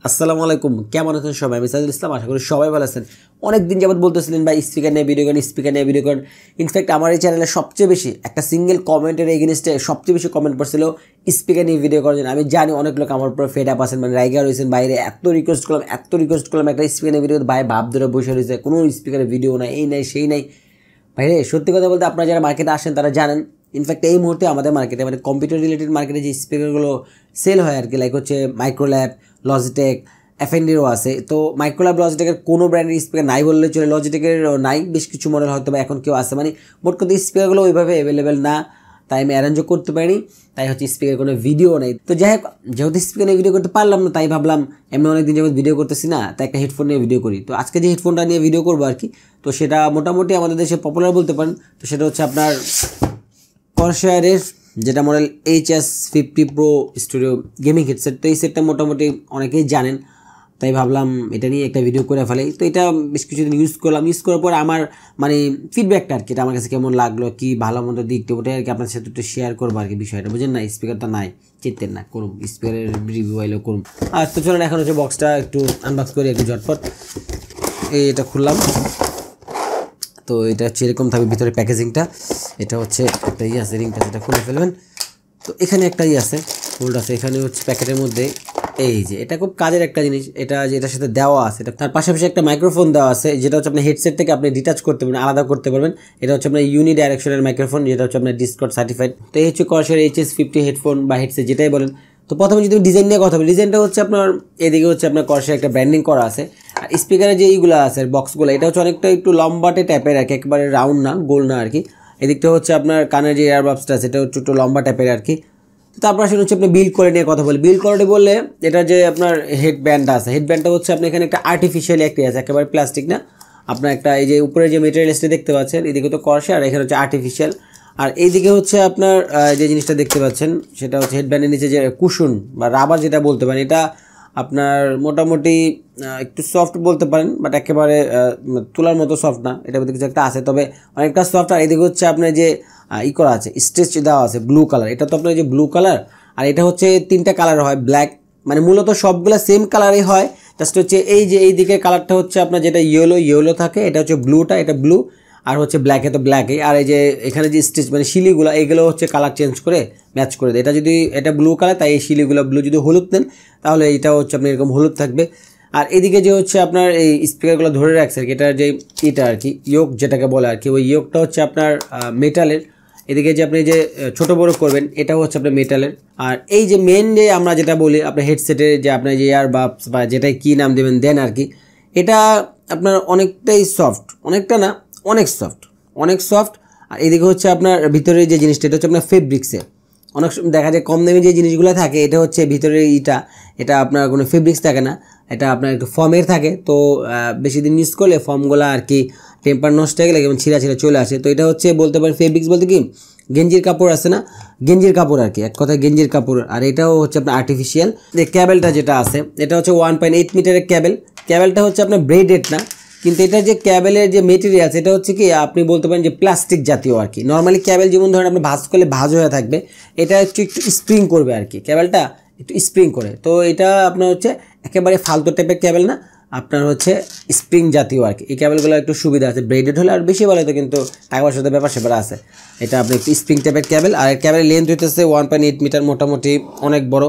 আসসালামু আলাইকুম, কেমন আছেন সবাই? আমি সাইদুল ইসলাম, আশা করি সবাই ভালো আছেন। অনেকদিন যাবত বলতেছিলেন ভাই স্পিকার নিয়ে ভিডিও করেন, স্পিকার নিয়ে ভিডিও করেন। ইনফ্যাক্ট আমার এই চ্যানেলে সবচেয়ে বেশি একটা সিঙ্গেল কমেন্টের এগেইনস্টে সবচেয়ে বেশি কমেন্ট পড়ছিল স্পিকার নিয়ে ভিডিও করার জন্য। আমি জানি অনেক লোক আমার উপর ফেড আপ আছেন, মানে রাইগা রয়েছেন। বাইরে এত রিকোয়েস্ট করলাম একটা স্পিকার নিয়ে ভিডিও, ভাই ভাব ধরে বসে রয়েছে, কোনো স্পিকারের ভিডিও নাই, এই নাই সেই নাই। ভাইরে সত্যি কথা বলতে আপনারা যারা মার্কেটে আসেন তারা জানেন। ইনফ্যাক্ট এই মুহূর্তে আমাদের মার্কেটে মানে কম্পিউটার রিলেটেড মার্কেটে যে স্পিকারগুলো সেল হয় আর কি, লাইক হচ্ছে মাইক্রোল্যাব, লজিটেক, এফএনডিরও আছে। তো মাইক্রোল্যাব, লজিটেকের কোনো ব্র্যান্ডের স্পিকার নাই বললে চলে, লজিটেকের নাই, বেশ কিছু মডেল হয়তো বা এখন কেউ আছে, মানে মোট কথা স্পিকারগুলো ওইভাবে অ্যাভেলেবেল না, তাই আমি অ্যারেঞ্জও করতে পারিনি, তাই হচ্ছে স্পিকার কোনো ভিডিও নেই। তো যাই হোক, যেহেতু স্পিকার নিয়ে ভিডিও করতে পারলাম না, তাই ভাবলাম এমনি অনেকদিন যাবত ভিডিও করতেছি না, তাই একটা হেডফোন নিয়ে ভিডিও করি। তো আজকে যে হেডফোনটা নিয়ে ভিডিও করবো আর কি, তো সেটা মোটামুটি আমাদের দেশে পপুলার বলতে পারেন। তো সেটা হচ্ছে আপনার কর্সায়ারের যেটা model HS-50 pro studio gaming headset. তো এই সেটটা মোটামুটি অনেকেই জানেন, তাই ভাবলাম এটা নিয়ে একটা ভিডিও করে ফেলাই। তো এটা বেশ কিছুদিন ইউজ করার পর আমার মানে ফিডব্যাকটা আর কি, এটা আমার কাছে কেমন লাগলো, কি ভালো মন্দ দিকটা, ওটাই আর কি আপনার সাথে একটু শেয়ার করবো আর কি বিষয়টা, বুঝেন না? স্পিকারটা নাই, চিনতেন না, করুন স্পিকারের রিভিউ আইলেও করুন। আর তো চলেন এখন হচ্ছে বক্সটা একটু আনবক্স করি একটু ঝটপট। এটা খুললাম, তো এটা হচ্ছে এরকম থাকবে ভিতরে প্যাকেজিংটা। এটা হচ্ছে একটা আছে রিংটা, যেটা খুলে ফেলবেন। তো এখানে একটা আছে হোল্ড আছে, এখানে হচ্ছে প্যাকেটের মধ্যে এই যে এটা খুব কাজের একটা জিনিস, এটা যে এটার সাথে দেওয়া আছে, এটা তার পাশাপাশি একটা মাইক্রোফোন দেওয়া আছে, যেটা হচ্ছে আপনার হেডসেট থেকে আপনি ডিটাচ করতে পারবেন, আলাদা করতে পারবেন। এটা হচ্ছে আপনার ইউনিডাইরেকশনাল মাইক্রোফোন, যেটা হচ্ছে আপনার ডিসকর্ড সার্টিফাইড। তো এই হচ্ছে Corsair HS-50 হেডফোন বা হেডসেট যেটাই বলেন। তো প্রথমে যদি ডিজাইন নিয়ে কথা বলি, ডিজাইনটা হচ্ছে আপনার এদিকে হচ্ছে আপনার Corsair একটা ব্র্যান্ডিং করা আছে। আর স্পিকারের যে এইগুলো আছে বক্সগুলো, এটা হচ্ছে অনেকটা একটু লম্বাটে টাইপের আর কি, একেবারে রাউন্ড না, গোল না আর কি। এদিকটা হচ্ছে আপনার কানের যে এয়ারবাবসটা আছে, এটা হচ্ছে একটু লম্বা টাইপের আর কি। তো তারপর আসলে হচ্ছে আপনি বিল্ড কোয়ালিটি নিয়ে কথা বলি। বিল্ড কোয়ালিটি বললে এটা যে আপনার হেডব্যান্ডটা আছে, হেডব্যান্ডটা হচ্ছে আপনি এখানে একটা আর্টিফিশিয়ালি একটি আছে, একেবারে প্লাস্টিক না। আপনার একটা এই যে উপরে যে মেটেরিয়ালসটা দেখতে পাচ্ছেন, এদিকে তো Corsair, আর এখানে হচ্ছে আর্টিফিশিয়াল। আর এইদিকে হচ্ছে আপনার যে জিনিসটা দেখতে পাচ্ছেন, সেটা হচ্ছে হেডব্যান্ডের নিচে যে কুশন বা রাবার যেটা বলতে পারেন, এটা আপনার মোটামুটি একটু সফট বলতে পারেন, বাট একেবারে তোলার মতো সফট না, এটার মধ্যে কিছু একটা আছে, তবে অনেকটা সফট। আর এদিকে হচ্ছে আপনার যে করা আছে স্ট্রেচ দেওয়া আছে ব্লু কালার, এটা তো আপনার যে ব্লু কালার, আর এটা হচ্ছে তিনটা কালার হয় ব্ল্যাক, মানে মূলত সবগুলো সেম কালারই হয়, জাস্ট হচ্ছে এই যে এই দিকের কালারটা হচ্ছে আপনার যেটা ইয়েলো থাকে, এটা হচ্ছে ব্লুটা, এটা ব্লু, আর হচ্ছে ব্ল্যাকে তো ব্ল্যাকই। আর এই যে এখানে যে স্টিচ মানে শিলিগুলো, এইগুলো হচ্ছে কালার চেঞ্জ করে ম্যাচ করে দেয়। এটা যদি এটা ব্লু কালার, তাই এই শিলিগুলো ব্লু, যদি হলুদ দেন তাহলে এইটাও হচ্ছে আপনার এরকম হলুদ থাকবে। আর এদিকে যে হচ্ছে আপনার এই স্পিকারগুলো ধরে রাখছে আর কি, এটার যে এটা আর কি ইয়োক যেটাকে বলে আর কি, ওই ইয়োকটা হচ্ছে আপনার মেটালের। এদিকে যে আপনি যে ছোট বড় করবেন, এটাও হচ্ছে আপনার মেটালের। আর এই যে মেন যে আমরা যেটা বলি আপনার হেডসেটের যে আপনার যে ইয়ারবাবস বা যেটাই কী নাম দেবেন দেন আর কি, এটা আপনার অনেকটাই সফট, অনেকটা না অনেক সফট। আর এদিকে হচ্ছে আপনার ভিতরে যে জিনিসটা, এটা হচ্ছে আপনার ফেব্রিক্সের। অনেক দেখা যায় কম দামি যে জিনিসগুলো থাকে, এটা হচ্ছে ভিতরে এটা আপনার কোনো ফেব্রিক্স থাকে না, এটা আপনার একটু ফর্মের থাকে। তো বেশি দিন ইউজ করলে ফর্মগুলো আর কি টেম্পার নষ্ট হয়ে গেলে এবং ছিঁড়া চলে আসে। তো এটা হচ্ছে বলতে পারেন ফেব্রিক্স বলতে কি গেঞ্জির কাপড় আছে না, গেঞ্জির কাপড় আর কি, এক কথায় গেঞ্জির কাপড়। আর এটাও হচ্ছে আপনার আর্টিফিশিয়াল। যে ক্যাবেলটা যেটা আছে, এটা হচ্ছে 1.8 মিটারের ক্যাবেলটা হচ্ছে আপনার ব্রেডেড না, কিন্তু এটা যে ক্যাবেলের যে মেটেরিয়াল, এটা হচ্ছে কি আপনি বলতে পারেন যে প্লাস্টিক জাতীয় আর কি। নর্মালি ক্যাবেল যেমন ধরেন আপনি ভাঁজ করলে ভাঁজ হয়ে থাকবে, এটা একটু স্প্রিং করবে আর কি, ক্যাবেলটা একটু স্প্রিং করে। তো এটা আপনার হচ্ছে একেবারে ফালতু টাইপের ক্যাবেল না, আপনার হচ্ছে স্প্রিং জাতীয় আর কি। এই ক্যাবেলগুলো একটু সুবিধা আছে, ব্রেডেড হলে আর বেশি ভালো হতো, কিন্তু টাকা পয়সাতে ব্যাপার সেবার আছে। এটা আপনি একটু স্প্রিং টাইপের ক্যাবেল। আর ক্যাবেলের লেন্থ হইতেছে 1.8 মিটার, মোটামুটি অনেক বড়।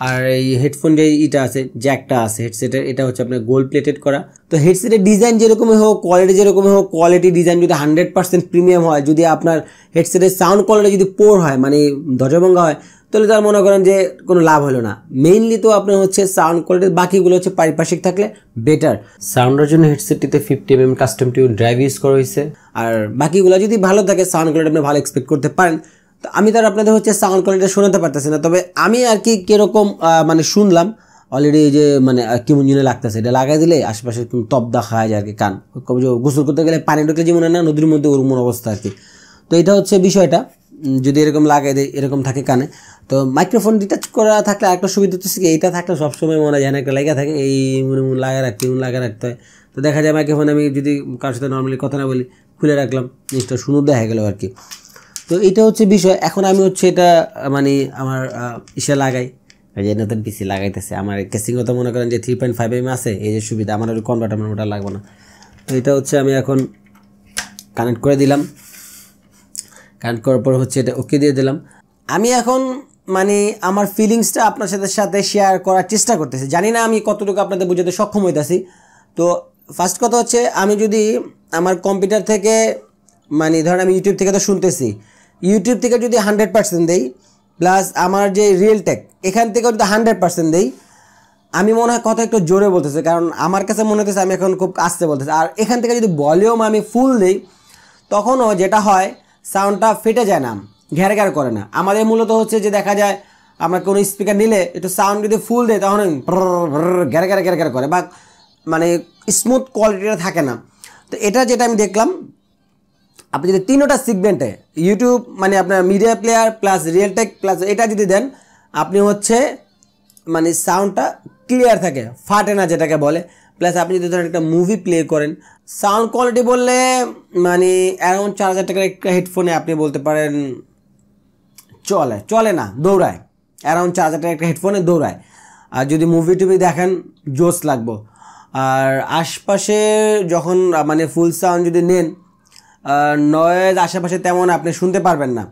আর এই হেডফোন যে ইটা আছে, জ্যাকটা আছে হেডসেটের, এটা হচ্ছে আপনার গোল্ড প্লেটেড করা। তো হেডসেটের ডিজাইন যেরকমই হোক, কোয়ালিটি যেরকমই হোক, কোয়ালিটি ডিজাইন যদি 100% প্রিমিয়াম হয়, যদি আপনার হেডসেটের সাউন্ড কোয়ালিটি যদি পোর হয়, মানে ধ্বজভঙ্গ হয়, তাহলে তার মনে করেন যে কোনো লাভ হলো না। মেইনলি তো আপনার হচ্ছে সাউন্ড কোয়ালিটি, বাকিগুলো হচ্ছে পারিপার্শ্বিক থাকলে বেটার। সাউন্ডের জন্য হেডসেটটিতে 50mm custom tune drive use করা হয়েছে। আর বাকিগুলো যদি ভালো থাকে, সাউন্ড কোয়ালিটি আপনি ভালো এক্সপেক্ট করতে পারেন। তো আমি তার আপনাদের হচ্ছে সাউন্ড কোয়ালিটি শোনাতে পারতেছি না, তবে আমি আর কি কীরকম মানে শুনলাম অলরেডি, যে মানে কেমন জন্য লাগতেছে, এটা লাগাই দিলে আশেপাশে তবদা খাওয়া যায় আর কি, কান গোসল করতে গেলে পানি ঢুকলে যেমন না নদীর মধ্যে ওরকম অবস্থা আর কি। তো এটা হচ্ছে বিষয়টা, যদি এরকম লাগাই দেয় এরকম থাকে কানে। তো মাইক্রোফোন ডিটাচ করা থাকলে একটা সুবিধা হচ্ছে কি, এইটা থাকলে সবসময় মনে হয় একটা লাগা থাকে, এই মনে লাগা রাখতে হয়। তো দেখা যায় মাইক্রোফোন আমি যদি কারোর সাথে নর্মালি কথা না বলি, খুলে রাখলাম, জিনিসটা শুনে দেখা গেল আর কি। তো এটা হচ্ছে বিষয়। এখন আমি হচ্ছে এটা মানে আমার ইসে লাগাই, এই যে নতুন পিসি লাগাইতেছে আমার কেসিংও তো মনে করেন যে 3.5 আছে, এই যে সুবিধা, আমার ওই কনভার্টার মোটা লাগবে না। তো এটা হচ্ছে আমি এখন কানেক্ট করে দিলাম, কানেক্ট করার পর হচ্ছে এটা ওকে দিয়ে দিলাম। আমি এখন মানে আমার ফিলিংসটা আপনার সাথে শেয়ার করার চেষ্টা করতেছি, জানি না আমি কতটুকু আপনাদের বোঝাতে সক্ষম হইতেছি। তো ফার্স্ট কথা হচ্ছে, আমি যদি আমার কম্পিউটার থেকে মানে ধরেন আমি ইউটিউব থেকে তো শুনতেছি, ইউটিউব থেকে যদি 100% দেই, প্লাস আমার যে রিয়েল টেক এখান থেকেও যদি 100% দেই, আমি মনে হয় কথা একটু জোরে বলতেছে, কারণ আমার কাছে মনে হতেছে আমি এখন খুব আস্তে বলতেছি। আর এখান থেকে যদি ভলিউম আমি ফুল দিই, তখনও যেটা হয় সাউন্ডটা ফেটে যায় না, ঘ্যার ঘ্যার করে না। আমাদের মূলত হচ্ছে যে দেখা যায় আমরা কোনো স্পিকার নিলে একটু সাউন্ড যদি ফুল দেয় তখন ঘ্যার ঘ্যার ঘ্যার ঘ্যার করে, বা মানে স্মুথ কোয়ালিটিটা থাকে না। তো এটা যেটা আমি দেখলাম, আপনি যদি 3টা সেগমেন্টে ইউটিউব মানে আপনার media player plus real tech plus এটা যদি দেন, আপনি হচ্ছে মানে সাউন্ডটা ক্লিয়ার থাকে, ফাটে না যেটাকে বলে। প্লাস আপনি যদি ধরেন একটা মুভি প্লে করেন, সাউন্ড কোয়ালিটি বললে মানে অ্যারাউন্ড 4000 টাকার একটা হেডফোনে আপনি বলতে পারেন চলে না, দৌড়ায়। অ্যারাউন্ড 4000 টাকার একটা হেডফোনে দৌড়ায়। আর যদি মুভি টুভি দেখেন জোস লাগবো। আর আশপাশে যখন মানে ফুল সাউন্ড যদি নেন, নয়েজ আশেপাশে তেমন আপনি শুনতে পারবেন না,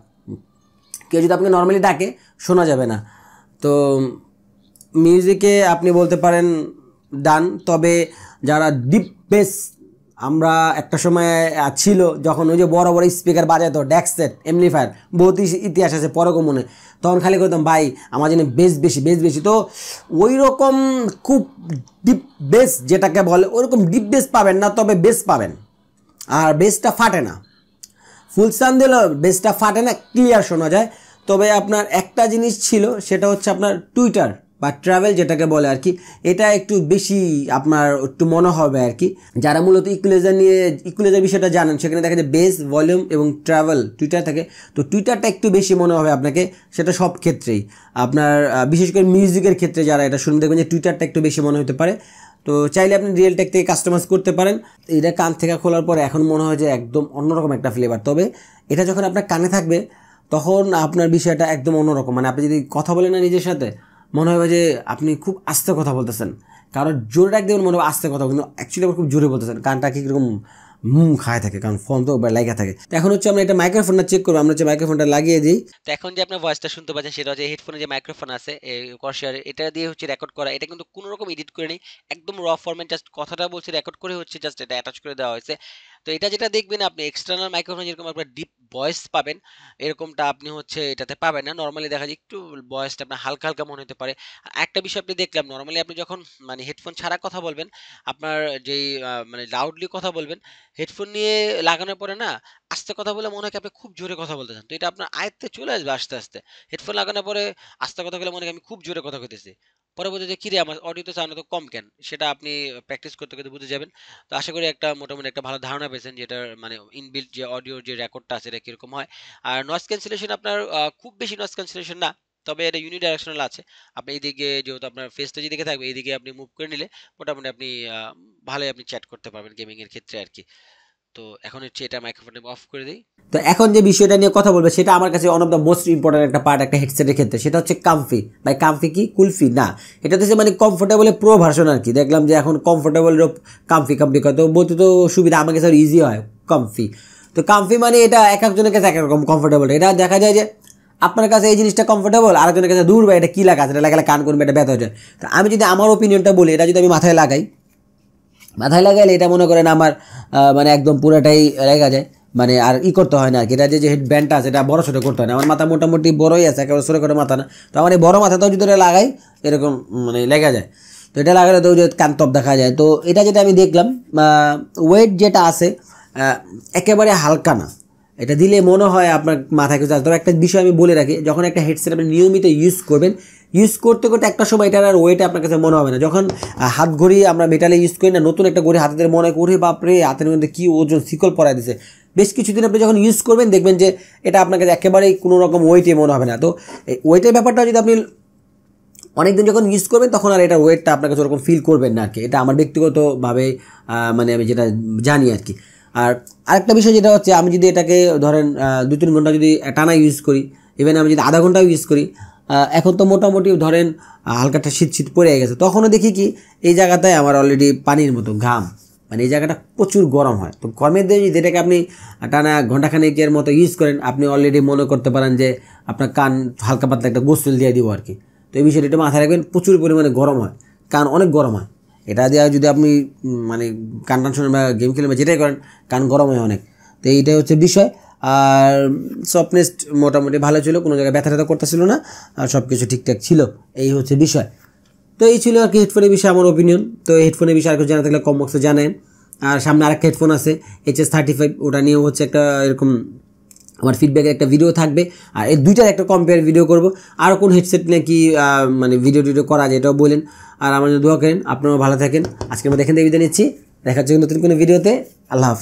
কেউ যদি আপনাকে নর্মালি ডাকে শোনা যাবে না। তো মিউজিকে আপনি বলতে পারেন ডান। তবে যারা ডিপ বেস, আমরা একটা সময় ছিল যখন ওই যে বড় বড় স্পিকার বাজাতো ডেক্সেট এমপ্লিফায়ার, বহুত ইতিহাস আছে পরে মনে, তখন খালি করতাম ভাই আমার জন্য বেস বেশি। তো ওই রকম খুব ডিপ বেস যেটাকে বলে ওরকম ডিপ বেস পাবেন না, তবে বেস পাবেন। আর বেসটা ফাটে না, ফুল সাউন্ড দিলেও বেসটা ফাটে না, ক্লিয়ার শোনা যায়। তবে আপনার একটা জিনিস ছিল, সেটা হচ্ছে আপনার টুইটার বা ট্রাভেল যেটাকে বলে আর কি, এটা একটু বেশি আপনার একটু মনে হবে আর কি। যারা মূলত ইকুয়ালাইজার বিষয়টা জানেন, সেখানে দেখা যায় বেস, ভলিউম এবং ট্রাভেল টুইটার থাকে। তো টুইটারটা একটু বেশি মনে হবে আপনাকে, সেটা সব ক্ষেত্রেই আপনার, বিশেষ করে মিউজিকের ক্ষেত্রে যারা এটা শুনে দেখবেন যে টুইটারটা একটু বেশি মনে হতে পারে। তো চাইলে আপনি রিয়েল টেক থেকে কাস্টমাইজ করতে পারেন। এটা কান থেকে খোলার পরে এখন মনে হয় যে একদম অন্যরকম একটা ফ্লেভার। তবে এটা যখন আপনার কানে থাকবে তখন আপনার বিষয়টা একদম অন্যরকম। মানে আপনি যদি কথা বলেন না নিজের সাথে, মনে হবে যে আপনি খুব আস্তে কথা বলতেছেন, কারণ জোরে ডাক দেবেন মনে হবে আস্তে কথা, কিন্তু অ্যাকচুয়ালি আবার খুব জোরে বলতেছেন, কানটা কীরকম খায় থাকে, কারণ ফোন তো লাগা থাকে। তো এখন হচ্ছে আমরা এটা মাইক্রোফোনটা চেক করবো, আমরা হচ্ছে মাইক্রোফোনটা লাগিয়ে দিই। তো এখন যে আপনার ভয়েসটা শুনতে পাচ্ছেন, সেটা হচ্ছে হেডফোনে যে মাইক্রোফোন আছে কর্সার, এটা দিয়ে হচ্ছে রেকর্ড করা। এটা কিন্তু কোনো রকম এডিট করে নেই, একদম র ফরম্যাট, জাস্ট কথাটা বলছে রেকর্ড করে হচ্ছে জাস্ট এটা অ্যাটাচ করে দেওয়া হয়েছে। তো এটা যেটা দেখবেন আপনি এক্সটার্নাল মাইক্রোফোন যেরকম আপনার ডিপ ভয়েস পাবেন, এরকমটা আপনি হচ্ছে এটাতে পাবেন না। নর্মালি দেখা যায় একটু ভয়েসটা আপনার হালকা হালকা মনে হতে পারে। আর একটা বিষয় আপনি দেখলাম, নর্মালি আপনি যখন মানে হেডফোন ছাড়া কথা বলবেন, আপনার যেই মানে লাউডলি কথা বলবেন, হেডফোন নিয়ে লাগানোর পরে না আস্তে কথা বলে মনে হয় কি আপনি খুব জোরে কথা বলতেছেন। তো এটা আপনার আয়ত্তে চলে আসবে আস্তে আস্তে। হেডফোন লাগানোর পরে আস্তে কথা বলে মনে হয় আমি খুব জোরে কথা কইতেছি। পরবর্তীতে কিরে আমার অডিওতে সাউন্ড তো কম কেন, সেটা আপনি প্র্যাকটিস করতে করতে বুঝে যাবেন। তো আশা করি একটা মোটামুটি একটা ভালো ধারণা পেয়েছেন যে এটার মানে ইনবিল্ট যে অডিওর যে রেকর্ডটা আছে এটা কিরকম হয়। আর নয়েজ ক্যান্সেলেশন আপনার খুব বেশি নয়েজ ক্যান্সেলেশন না, তবে এটা ইউনিডাইরেকশনাল আছে। আপনি এইদিকে যেহেতু আপনার ফেসটা যেদিকে থাকবে এইদিকে আপনি মুভ করে নিলে মোটামুটি আপনি ভালোই আপনি চ্যাট করতে পারবেন গেমিং এর ক্ষেত্রে আর কি। তো এখন হচ্ছে এটা মাইক্রোফোনটা অফ করে দিই। তো এখন যে বিষয়টা নিয়ে কথা বলবে, সেটা আমার কাছে one of the most important একটা পার্ট একটা হেডসেটের ক্ষেত্রে, সেটা হচ্ছে কামফি। ভাই কামফি কি কুলফি না, এটা হচ্ছে মানে কমফোর্টেবলের প্রো ভার্সন আর কি। দেখলাম যে এখন কমফোর্টেবলের কামফি কয়, তো বলতে তো সুবিধা, আমার কাছে ইজি হয় কামফি। তো কামফি মানে এটা এক একজনের কাছে এক এক রকম কমফোর্টেবল। এটা দেখা যায় যে আপনার কাছে এই জিনিসটা কমফোর্টেবল, আরেকজনের কাছে দূর ভাই এটা কী লাগা আছে, এটা লাগালে কান করবে, এটা ব্যথা হয়ে যায়। তো আমি যদি আমার ওপিনিয়নটা বলি, এটা যদি আমি মাথায় লাগাইলে এটা মনে করেন আমার মানে একদম পুরোটাই লেগা যায়, মানে আর করতে হয় না আর কি। এটা যে হেড ব্যান্ডটা আছে এটা বড়ো ছোটো করতে হয় না, আমার মাথা মোটামুটি বড়োই আছে, একেবারে ছোটো করে মাথা না। তো আমার এই বড়ো মাথাটাও যদি এটা লাগাই এরকম মানে লেগা যায়। তো এটা লাগালে তো যে কান্তব দেখা যায়। তো এটা যেটা আমি দেখলাম, ওয়েট যেটা আছে একেবারে হালকা না, এটা দিলে মনে হয় আপনার মাথায় কিছু আসে। তবে একটা বিষয় আমি বলে রাখি, যখন একটা হেডসেট আপনি নিয়মিত ইউজ করবেন, ইউজ করতে করতে একটা সময় এটার আর ওয়েট আপনার কাছে মনে হবে না। যখন হাত ঘড়ি আমরা মেটালে ইউজ করি না, নতুন একটা ঘড়ি হাতে মনে করে বাপরে হাতের মধ্যে কী ওজন শিকল পরাই দিছে, বেশ কিছুদিন আপনি যখন ইউজ করবেন দেখবেন যে এটা আপনার কাছে একেবারেই কোনো রকম ওয়েটে মনে হবে না। তো এই ওয়েটের ব্যাপারটা যদি আপনি অনেকদিন যখন ইউজ করবেন, তখন আর এটার ওয়েটটা আপনার কাছে ওরকম ফিল করবেন না আর কি। এটা আমার ব্যক্তিগতভাবে মানে আমি যেটা জানি আর কি। আর আরেকটা বিষয় যেটা হচ্ছে, আমি যদি এটাকে ধরেন 2-3 ঘন্টা যদি টানা ইউজ করি, ইভেন আমি যদি আধা ঘন্টাও ইউজ করি, এখন তো মোটামুটি ধরেন হালকা একটা শীত শীত পড়ে গেছে, তখনও দেখি কি এই জায়গাটায় আমার অলরেডি পানির মতো ঘাম, মানে এই জায়গাটা প্রচুর গরম হয়। তো গরমের দিনে যেটাকে আপনি টানা ঘন্টাখানেকের মতো ইউজ করেন, আপনি অলরেডি মনে করতে পারেন যে আপনার কান হালকা পাতলা একটা গোসল দিয়ে দিব আর কি। তো এই বিষয়টা একটু মাথায় রাখবেন, প্রচুর পরিমাণে গরম হয়, কান অনেক গরম হয়। এটা দিয়ে যদি আপনি মানে গান টান শোনেন বা গেম খেলেন বা যেটাই করেন, কান গরম হয় অনেক। তো এইটাই হচ্ছে বিষয়। আর সফটনেস মোটামুটি ভালো ছিল, কোনো জায়গায় ব্যথা ট্যাথা করতেছিল না, আর সব কিছু ঠিকঠাক ছিল, এই হচ্ছে বিষয়। তো এই ছিল আর কি হেডফোনের বিষয়ে আমার ওপিনিয়ন। তো এই হেডফোনের বিষয়ে আর কিছু জানা থাকলে কম বক্সে জানেন। আর সামনে আরেকটা হেডফোন আছে HS-35, ওটা নিয়েও হচ্ছে একটা এরকম আমার ফিডব্যাকের একটা ভিডিও থাকবে, আর এই দুইটার একটা কম্পেয়ার ভিডিও করব। আরও কোন হেডসেট নিয়ে কি মানে ভিডিও টিডিও করা যায় এটাও বলেন, আর আমার দোয়া করেন। আপনারাও ভালো থাকেন। আজকে আমরা দেখেন বিদায় নিচ্ছি, দেখা হচ্ছে নতুন কোনো ভিডিওতে। আল্লাহ হাফেজ।